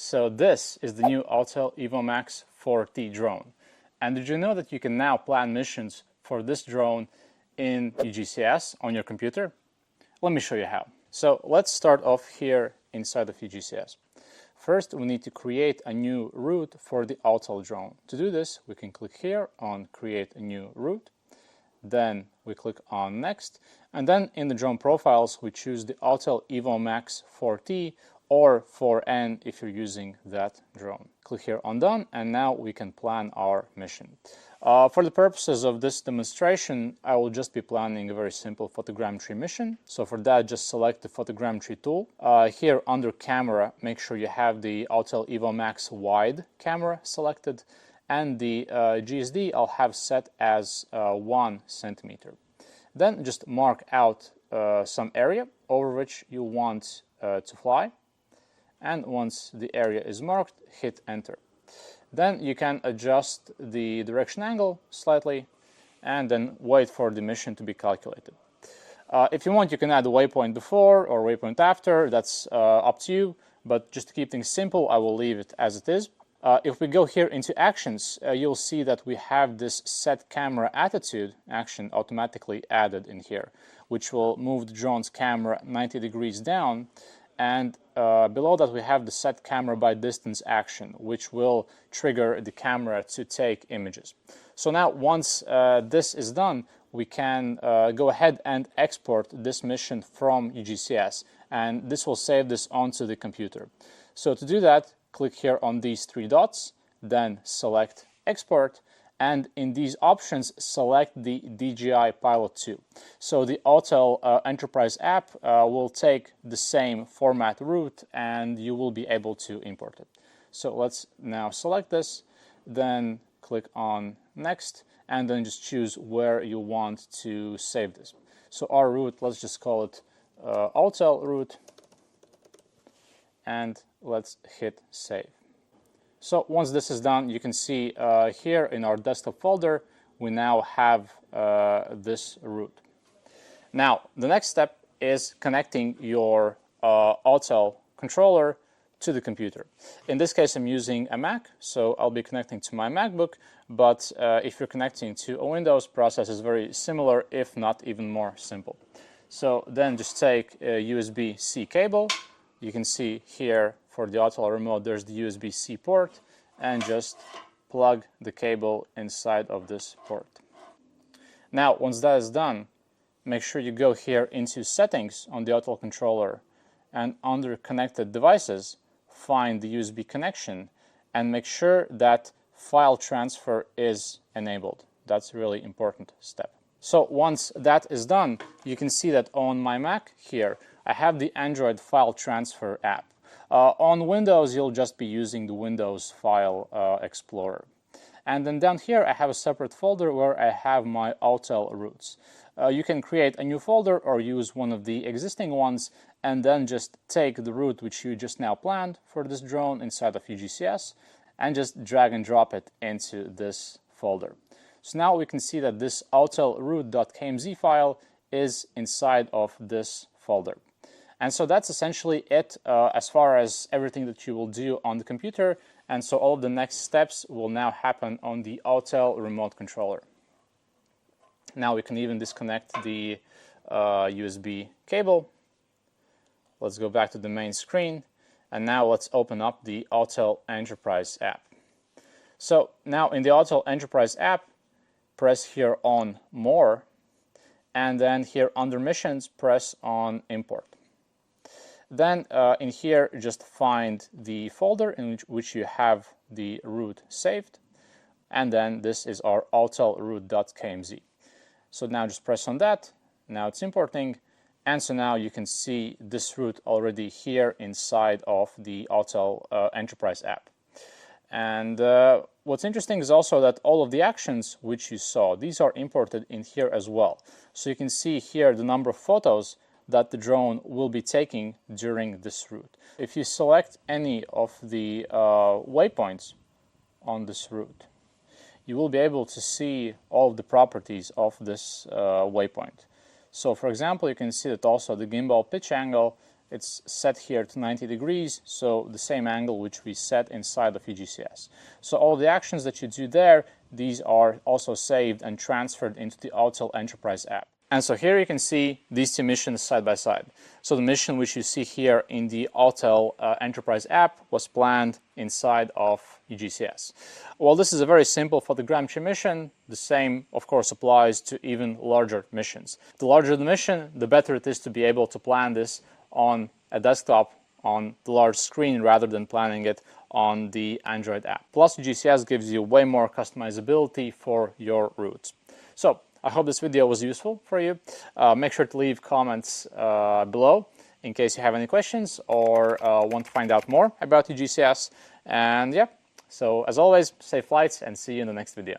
So this is the new Autel EVO Max 4T drone. And did you know that you can now plan missions for this drone in UgCS on your computer? Let me show you how. So let's start off here inside of UgCS. First, we need to create a new route for the Autel drone. To do this, we can click here on Create a New Route. Then we click on Next. And then in the drone profiles, we choose the Autel EVO Max 4T or 4N if you're using that drone. Click here on Done, and now we can plan our mission. For the purposes of this demonstration, I will just be planning a very simple photogrammetry mission. So for that, just select the photogrammetry tool. Here under Camera, make sure you have the Autel EVO Max Wide camera selected, and the GSD I'll have set as 1 centimeter. Then just mark out some area over which you want to fly. And once the area is marked, hit Enter. Then you can adjust the direction angle slightly and then wait for the mission to be calculated. If you want, you can add a waypoint before or waypoint after. That's up to you, but just to keep things simple, I will leave it as it is. If we go here into actions, you'll see that we have this set camera attitude action automatically added in here, which will move the drone's camera 90 degrees down. And below that we have the set camera by distance action, which will trigger the camera to take images. So now once this is done, we can go ahead and export this mission from UgCS, and this will save this onto the computer. So to do that, click here on these 3 dots, then select Export, and in these options, select the DJI Pilot 2. So the Autel Enterprise app will take the same format route, and you will be able to import it. So let's now select this, then click on Next, and then just choose where you want to save this. So our route, let's just call it Autel route, and let's hit Save. So once this is done, you can see here in our desktop folder, we now have this route. Now, the next step is connecting your Autel controller to the computer. In this case, I'm using a Mac, so I'll be connecting to my MacBook, but if you're connecting to a Windows, process is very similar, if not even more simple. So then just take a USB-C cable. You can see here for the Autel remote, there's the USB-C port, and just plug the cable inside of this port. Now, once that is done, make sure you go here into Settings on the Autel controller, and under Connected Devices, find the USB connection, and make sure that file transfer is enabled. That's a really important step. So once that is done, you can see that on my Mac here, I have the Android file transfer app. On Windows, you'll just be using the Windows File Explorer. And then down here, I have a separate folder where I have my Autel routes. You can create a new folder or use one of the existing ones, and then just take the route which you just now planned for this drone inside of UgCS, and just drag and drop it into this folder. So now we can see that this Autel route.kmz file is inside of this folder. And so that's essentially it as far as everything that you will do on the computer. And so all of the next steps will now happen on the Autel remote controller. Now we can even disconnect the USB cable. Let's go back to the main screen. And now let's open up the Autel Enterprise app. So now in the Autel Enterprise app, press here on More. And then here under Missions, press on Import. Then in here, just find the folder in which you have the route saved. And then this is our Autel route.kmz. So now just press on that. Now it's importing. And so now you can see this route already here inside of the Autel Enterprise app. And what's interesting is also that all of the actions which you saw, these are imported in here as well. So you can see here the number of photos that the drone will be taking during this route. If you select any of the waypoints on this route, you will be able to see all of the properties of this waypoint. So for example, you can see that also the gimbal pitch angle it's set here to 90 degrees, so the same angle which we set inside of UgCS. So all the actions that you do there, these are also saved and transferred into the Autel Enterprise app. And so here you can see these two missions side by side. So the mission which you see here in the Autel Enterprise app was planned inside of UgCS. Well, this is a very simple photogrammetry mission. The same, of course, applies to even larger missions. The larger the mission, the better it is to be able to plan this on a desktop on the large screen rather than planning it on the Android app. Plus, UgCS gives you way more customizability for your routes. So I hope this video was useful for you. Make sure to leave comments below in case you have any questions or want to find out more about UgCS. And yeah, so as always, safe flights and see you in the next video.